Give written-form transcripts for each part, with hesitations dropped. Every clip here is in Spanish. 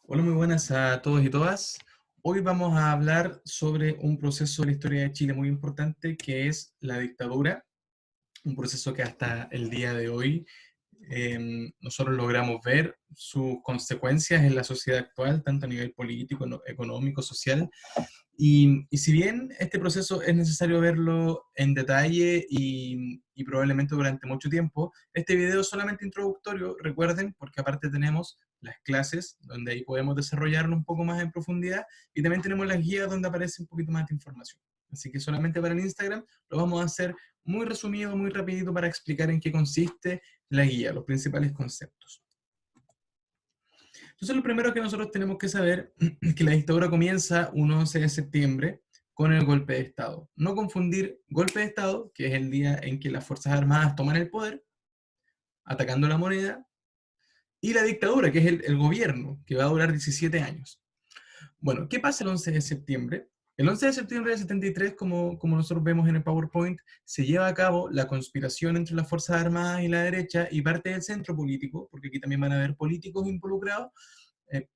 Hola, muy buenas a todos y todas. Hoy vamos a hablar sobre un proceso de la historia de Chile muy importante que es la dictadura, un proceso que hasta el día de hoy nosotros logramos ver sus consecuencias en la sociedad actual, tanto a nivel político, económico, social, y si bien este proceso es necesario verlo en detalle y probablemente durante mucho tiempo, este video es solamente introductorio, recuerden, porque aparte tenemos las clases, donde ahí podemos desarrollarlo un poco más en profundidad, y también tenemos las guías donde aparece un poquito más de información. Así que solamente para el Instagram lo vamos a hacer muy resumido, muy rapidito para explicar en qué consiste la guía, los principales conceptos. Entonces, lo primero que nosotros tenemos que saber es que la dictadura comienza un 11 de septiembre con el golpe de Estado. No confundir golpe de Estado, que es el día en que las Fuerzas Armadas toman el poder, atacando la moneda, y la dictadura, que es el gobierno, que va a durar 17 años. Bueno, ¿qué pasa el 11 de septiembre? El 11 de septiembre de 73, como nosotros vemos en el PowerPoint, se lleva a cabo la conspiración entre las Fuerzas Armadas y la derecha y parte del centro político, porque aquí también van a haber políticos involucrados,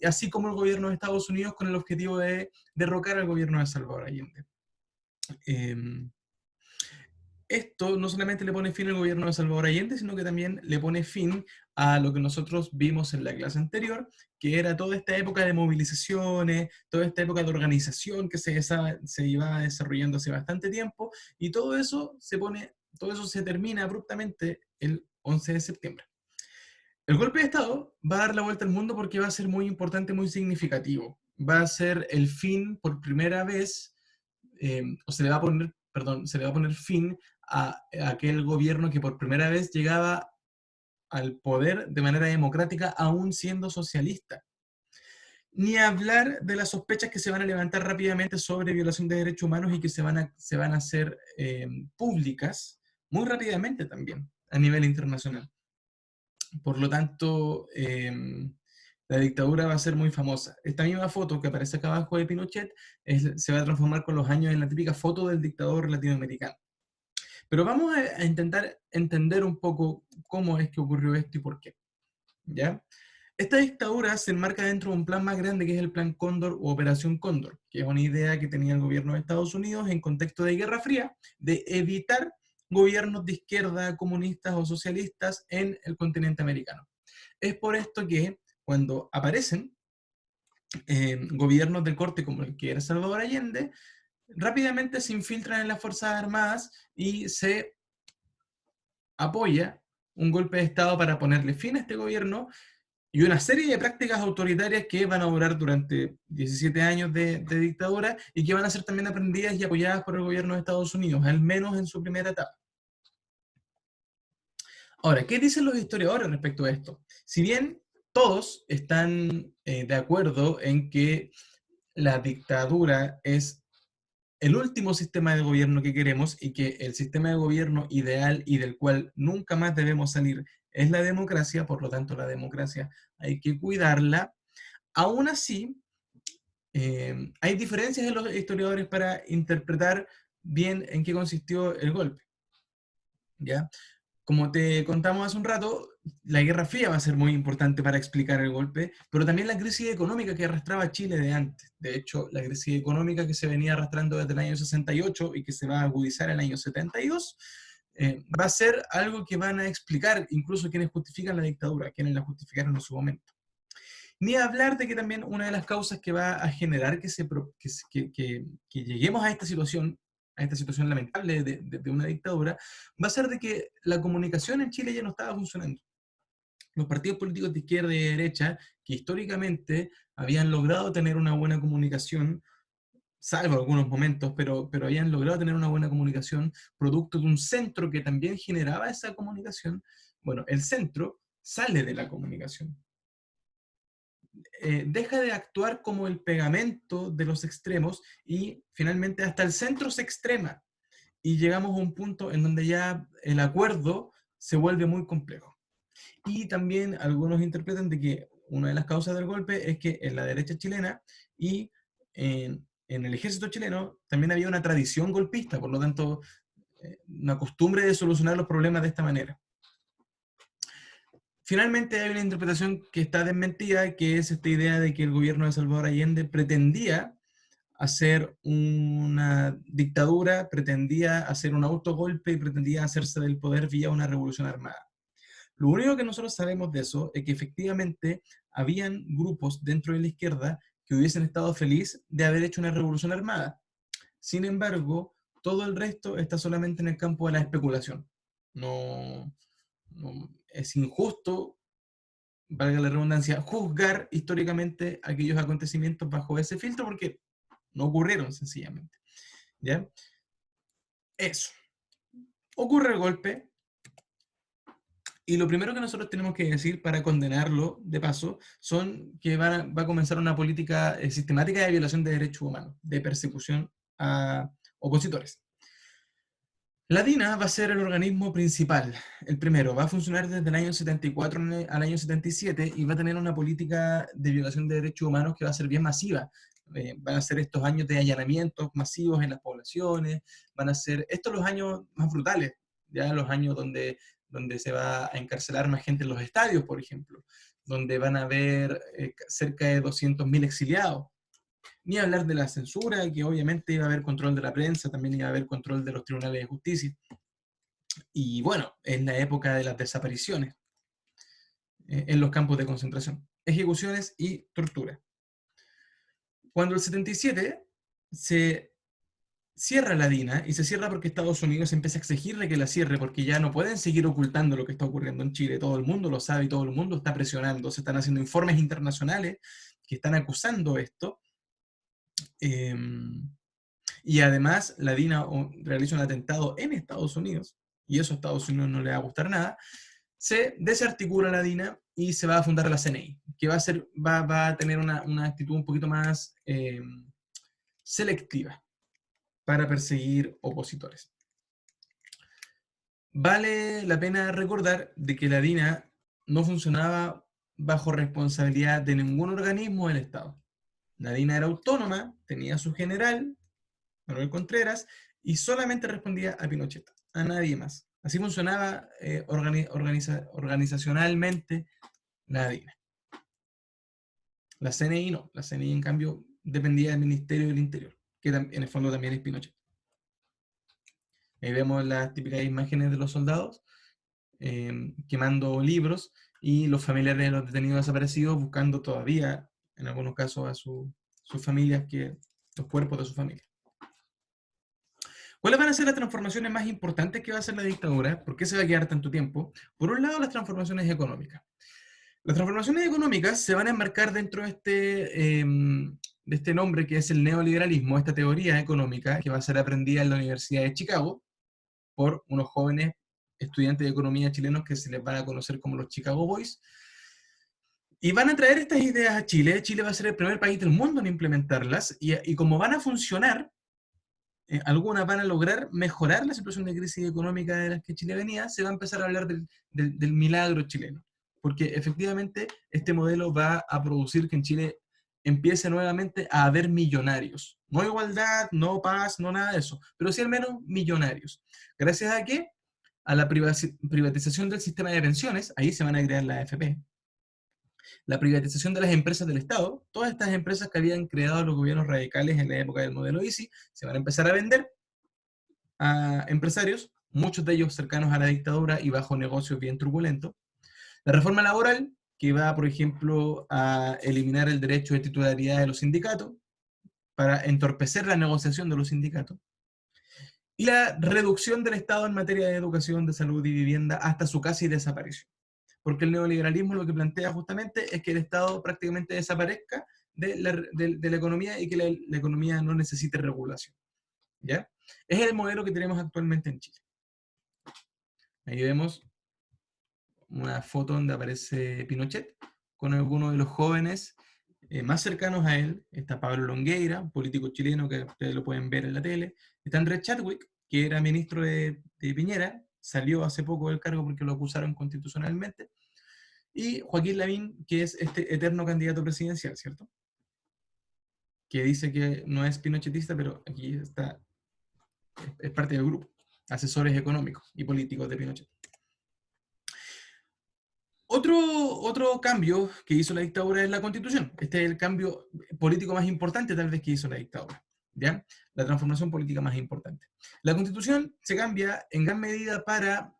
así como el gobierno de Estados Unidos con el objetivo de derrocar al gobierno de Salvador Allende. Eh, Esto no solamente le pone fin al gobierno de Salvador Allende, sino que también le pone fin a lo que nosotros vimos en la clase anterior, que era toda esta época de movilizaciones, toda esta época de organización que se iba desarrollando hace bastante tiempo, y todo eso se termina abruptamente el 11 de septiembre. El golpe de Estado va a dar la vuelta al mundo porque va a ser muy importante, muy significativo. Va a ser el fin por primera vez, o se le va a poner, perdón, se le va a poner fin a aquel gobierno que por primera vez llegaba al poder de manera democrática, aún siendo socialista. Ni hablar de las sospechas que se van a levantar rápidamente sobre violación de derechos humanos y que se van a hacer públicas muy rápidamente también a nivel internacional. Por lo tanto, la dictadura va a ser muy famosa. Esta misma foto que aparece acá abajo de Pinochet se va a transformar con los años en la típica foto del dictador latinoamericano. Pero vamos a intentar entender un poco cómo es que ocurrió esto y por qué. ¿Ya? Esta dictadura se enmarca dentro de un plan más grande que es el Plan Cóndor o Operación Cóndor, que es una idea que tenía el gobierno de Estados Unidos en contexto de Guerra Fría, de evitar gobiernos de izquierda, comunistas o socialistas en el continente americano. Es por esto que cuando aparecen gobiernos del corte como el que era Salvador Allende, rápidamente se infiltran en las Fuerzas Armadas y se apoya un golpe de Estado para ponerle fin a este gobierno y una serie de prácticas autoritarias que van a durar durante 17 años de dictadura y que van a ser también aprendidas y apoyadas por el gobierno de Estados Unidos, al menos en su primera etapa. Ahora, ¿qué dicen los historiadores respecto a esto? Si bien todos están de acuerdo en que la dictadura es el último sistema de gobierno que queremos y que el sistema de gobierno ideal y del cual nunca más debemos salir es la democracia, por lo tanto la democracia hay que cuidarla. Aún así, hay diferencias en los historiadores para interpretar bien en qué consistió el golpe. ¿Ya? Como te contamos hace un rato, la Guerra Fría va a ser muy importante para explicar el golpe, pero también la crisis económica que arrastraba Chile de antes. De hecho, la crisis económica que se venía arrastrando desde el año 68 y que se va a agudizar en el año 72, va a ser algo que van a explicar incluso quienes justifican la dictadura, quienes la justificaron en su momento. Ni hablar de que también una de las causas que va a generar que lleguemos a esta situación lamentable de una dictadura, va a ser de que la comunicación en Chile ya no estaba funcionando. Los partidos políticos de izquierda y de derecha, que históricamente habían logrado tener una buena comunicación, salvo algunos momentos, pero habían logrado tener una buena comunicación, producto de un centro que también generaba esa comunicación. Bueno, el centro sale de la comunicación, deja de actuar como el pegamento de los extremos y finalmente hasta el centro se extrema y llegamos a un punto en donde ya el acuerdo se vuelve muy complejo. Y también algunos interpretan de que una de las causas del golpe es que en la derecha chilena y en el ejército chileno también había una tradición golpista, por lo tanto, una costumbre de solucionar los problemas de esta manera. Finalmente hay una interpretación que está desmentida, que es esta idea de que el gobierno de Salvador Allende pretendía hacer una dictadura, pretendía hacer un autogolpe y pretendía hacerse del poder vía una revolución armada. Lo único que nosotros sabemos de eso es que efectivamente habían grupos dentro de la izquierda que hubiesen estado felices de haber hecho una revolución armada. Sin embargo, todo el resto está solamente en el campo de la especulación. No, es injusto, valga la redundancia, juzgar históricamente aquellos acontecimientos bajo ese filtro porque no ocurrieron sencillamente. ¿Ya? Eso. Ocurre el golpe, y lo primero que nosotros tenemos que decir para condenarlo, de paso, son que va a comenzar una política sistemática de violación de derechos humanos, de persecución a opositores. La DINA va a ser el organismo principal, el primero, va a funcionar desde el año 74 al año 77 y va a tener una política de violación de derechos humanos que va a ser bien masiva. Van a ser estos años de allanamientos masivos en las poblaciones, van a ser estos los años más brutales, ya los años donde se va a encarcelar más gente en los estadios, por ejemplo, donde van a haber cerca de 200.000 exiliados. Ni hablar de la censura, que obviamente iba a haber control de la prensa, también iba a haber control de los tribunales de justicia. Y bueno, es la época de las desapariciones en los campos de concentración, ejecuciones y tortura. Cuando el 77 se cierra la DINA, y se cierra porque Estados Unidos empieza a exigirle que la cierre, porque ya no pueden seguir ocultando lo que está ocurriendo en Chile, todo el mundo lo sabe y todo el mundo está presionando, se están haciendo informes internacionales que están acusando esto, y además la DINA realiza un atentado en Estados Unidos, y eso a Estados Unidos no le va a gustar nada. Se desarticula la DINA y se va a fundar la CNI, que va a tener una actitud un poquito más selectiva para perseguir opositores. Vale la pena recordar de que la DINA no funcionaba bajo responsabilidad de ningún organismo del Estado. La DINA era autónoma, tenía su general, Manuel Contreras, y solamente respondía a Pinochet, a nadie más. Así funcionaba organizacionalmente la DINA. La CNI no, la CNI en cambio dependía del Ministerio del Interior, que en el fondo también es Pinochet. Ahí vemos las típicas imágenes de los soldados quemando libros y los familiares de los detenidos desaparecidos buscando todavía, en algunos casos, a sus familias, los cuerpos de su familia. ¿Cuáles van a ser las transformaciones más importantes que va a hacer la dictadura? ¿Por qué se va a quedar tanto tiempo? Por un lado, las transformaciones económicas. Las transformaciones económicas se van a enmarcar dentro de este nombre que es el neoliberalismo, esta teoría económica que va a ser aprendida en la Universidad de Chicago por unos jóvenes estudiantes de economía chilenos que se les van a conocer como los Chicago Boys. Y van a traer estas ideas a Chile. Chile va a ser el primer país del mundo en implementarlas y como van a funcionar, algunas van a lograr mejorar la situación de crisis económica de las que Chile venía, se va a empezar a hablar del milagro chileno. Porque efectivamente este modelo va a producir que en Chile empiece nuevamente a haber millonarios. No igualdad, no paz, no nada de eso, pero sí al menos millonarios. ¿Gracias a qué? A la privatización del sistema de pensiones, ahí se van a crear las AFP, la privatización de las empresas del Estado, todas estas empresas que habían creado los gobiernos radicales en la época del modelo ISI, se van a empezar a vender a empresarios, muchos de ellos cercanos a la dictadura y bajo negocios bien turbulentos. La reforma laboral, que va, por ejemplo, a eliminar el derecho de titularidad de los sindicatos para entorpecer la negociación de los sindicatos. Y la reducción del Estado en materia de educación, de salud y vivienda hasta su casi desaparición. Porque el neoliberalismo lo que plantea justamente es que el Estado prácticamente desaparezca de la economía y que la economía no necesite regulación. ¿Ya? Es el modelo que tenemos actualmente en Chile. Ahí vemos una foto donde aparece Pinochet con algunos de los jóvenes más cercanos a él. Está Pablo Longueira, un político chileno que ustedes lo pueden ver en la tele. Está Andrés Chadwick, que era ministro de Piñera, salió hace poco del cargo porque lo acusaron constitucionalmente. Y Joaquín Lavín, que es este eterno candidato presidencial, ¿cierto? Que dice que no es pinochetista, pero aquí está, es parte del grupo, asesores económicos y políticos de Pinochet. Otro cambio que hizo la dictadura es la Constitución. Este es el cambio político más importante tal vez que hizo la dictadura, ¿ya? La transformación política más importante. La Constitución se cambia en gran medida para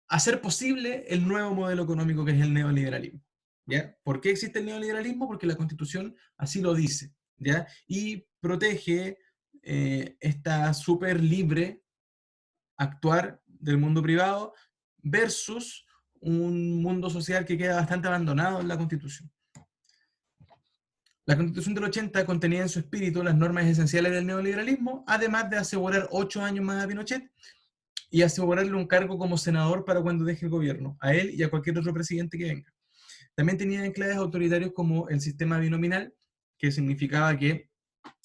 hacer posible el nuevo modelo económico que es el neoliberalismo, ¿ya? ¿Por qué existe el neoliberalismo? Porque la Constitución así lo dice, ¿ya? Y protege esta súper libre actuar del mundo privado versus un mundo social que queda bastante abandonado en la Constitución. La Constitución del 80 contenía en su espíritu las normas esenciales del neoliberalismo, además de asegurar 8 años más a Pinochet y asegurarle un cargo como senador para cuando deje el gobierno, a él y a cualquier otro presidente que venga. También tenía enclaves autoritarios como el sistema binominal, que significaba que,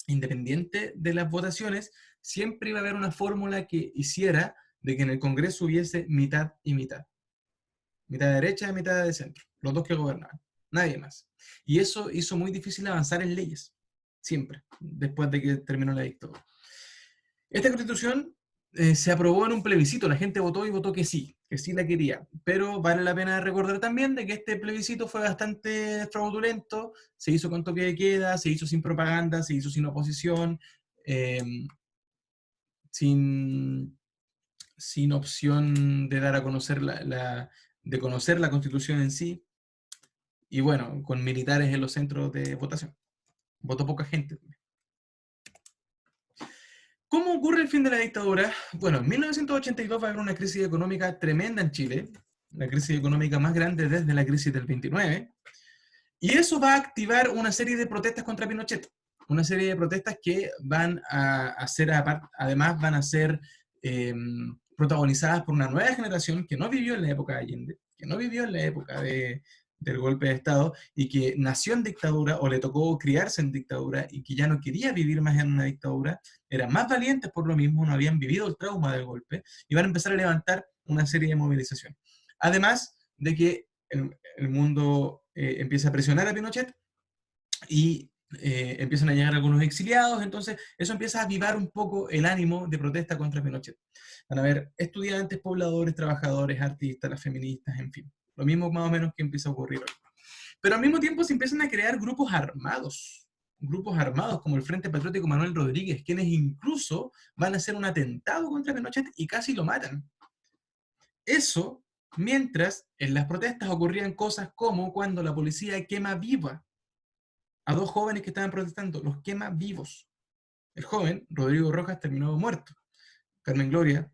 independiente de las votaciones, siempre iba a haber una fórmula que hiciera de que en el Congreso hubiese mitad y mitad. Mitad de derecha y mitad de centro. Los dos que gobernaban. Nadie más. Y eso hizo muy difícil avanzar en leyes. Siempre. Después de que terminó la dictadura. Esta constitución se aprobó en un plebiscito. La gente votó y votó que sí la quería. Pero vale la pena recordar también de que este plebiscito fue bastante fraudulento. Se hizo con toque de queda, se hizo sin propaganda, se hizo sin oposición, eh, sin, sin opción de dar a conocer de conocer la constitución en sí, y bueno, con militares en los centros de votación. Votó poca gente. ¿Cómo ocurre el fin de la dictadura? Bueno, en 1982 va a haber una crisis económica tremenda en Chile, la crisis económica más grande desde la crisis del 29, y eso va a activar una serie de protestas contra Pinochet, una serie de protestas que van a ser, además van a ser protagonizadas por una nueva generación que no vivió en la época de Allende, que no vivió en la época del golpe de Estado y que nació en dictadura o le tocó criarse en dictadura y que ya no quería vivir más en una dictadura, eran más valientes por lo mismo, no habían vivido el trauma del golpe y van a empezar a levantar una serie de movilizaciones. Además de que el mundo empieza a presionar a Pinochet y empiezan a llegar algunos exiliados, entonces eso empieza a avivar un poco el ánimo de protesta contra Pinochet. Van a haber estudiantes, pobladores, trabajadores, artistas, las feministas, en fin. Lo mismo más o menos que empieza a ocurrir hoy. Pero al mismo tiempo se empiezan a crear grupos armados como el Frente Patriótico Manuel Rodríguez, quienes incluso van a hacer un atentado contra Pinochet y casi lo matan. Eso mientras en las protestas ocurrían cosas como cuando la policía quema viva a dos jóvenes que estaban protestando, los quema vivos. El joven, Rodrigo Rojas, terminó muerto. Carmen Gloria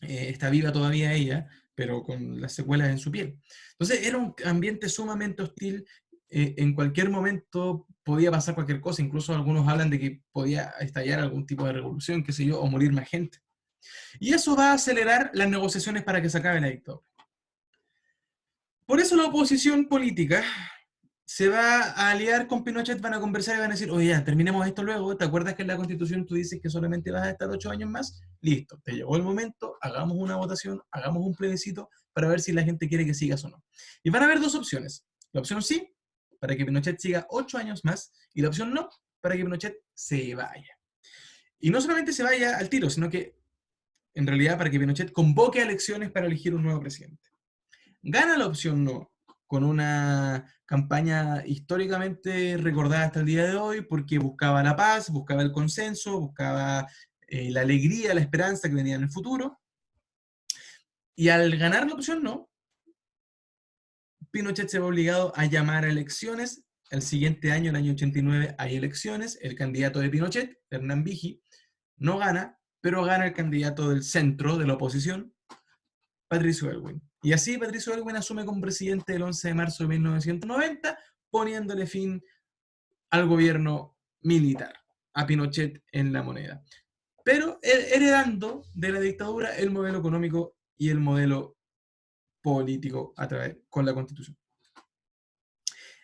está viva todavía ella, pero con las secuelas en su piel. Entonces era un ambiente sumamente hostil. En cualquier momento podía pasar cualquier cosa, incluso algunos hablan de que podía estallar algún tipo de revolución, qué sé yo, o morir más gente. Y eso va a acelerar las negociaciones para que se acabe la dictadura. Por eso la oposición política se va a aliar con Pinochet, van a conversar y van a decir, oye, ya, terminemos esto luego, ¿te acuerdas que en la Constitución tú dices que solamente vas a estar 8 años más? Listo, te llegó el momento, hagamos una votación, hagamos un plebiscito para ver si la gente quiere que sigas o no. Y van a haber dos opciones. La opción sí, para que Pinochet siga 8 años más, y la opción no, para que Pinochet se vaya. Y no solamente se vaya al tiro, sino que en realidad para que Pinochet convoque a elecciones para elegir un nuevo presidente. Gana la opción no, con una campaña históricamente recordada hasta el día de hoy, porque buscaba la paz, buscaba el consenso, buscaba la alegría, la esperanza que venía en el futuro. Y al ganar la opción no, Pinochet se ve obligado a llamar a elecciones. El siguiente año, el año 89, hay elecciones. El candidato de Pinochet, Hernán Vigi, no gana, pero gana el candidato del centro, de la oposición, Patricio Aylwin. Y así Patricio Aylwin asume como presidente el 11 de marzo de 1990, poniéndole fin al gobierno militar, a Pinochet en la moneda. Pero heredando de la dictadura el modelo económico y el modelo político a través, con la Constitución.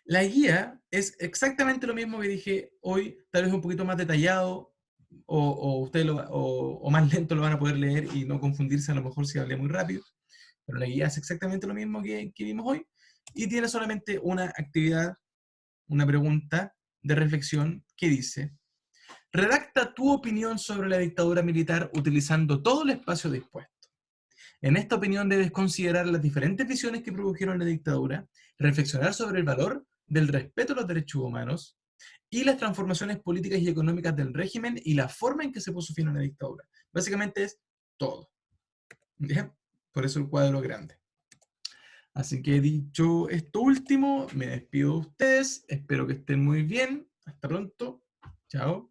La guía es exactamente lo mismo que dije hoy, tal vez un poquito más detallado, o ustedes o más lento lo van a poder leer y no confundirse a lo mejor si hablé muy rápido. Pero la guía hace exactamente lo mismo que vimos hoy y tiene solamente una actividad, una pregunta de reflexión que dice: redacta tu opinión sobre la dictadura militar utilizando todo el espacio dispuesto. En esta opinión debes considerar las diferentes visiones que produjeron la dictadura, reflexionar sobre el valor del respeto a los derechos humanos y las transformaciones políticas y económicas del régimen y la forma en que se puso fin a la dictadura. Básicamente es todo. ¿Ya? Por eso el cuadro grande. Así que dicho esto último, me despido de ustedes. Espero que estén muy bien. Hasta pronto. Chao.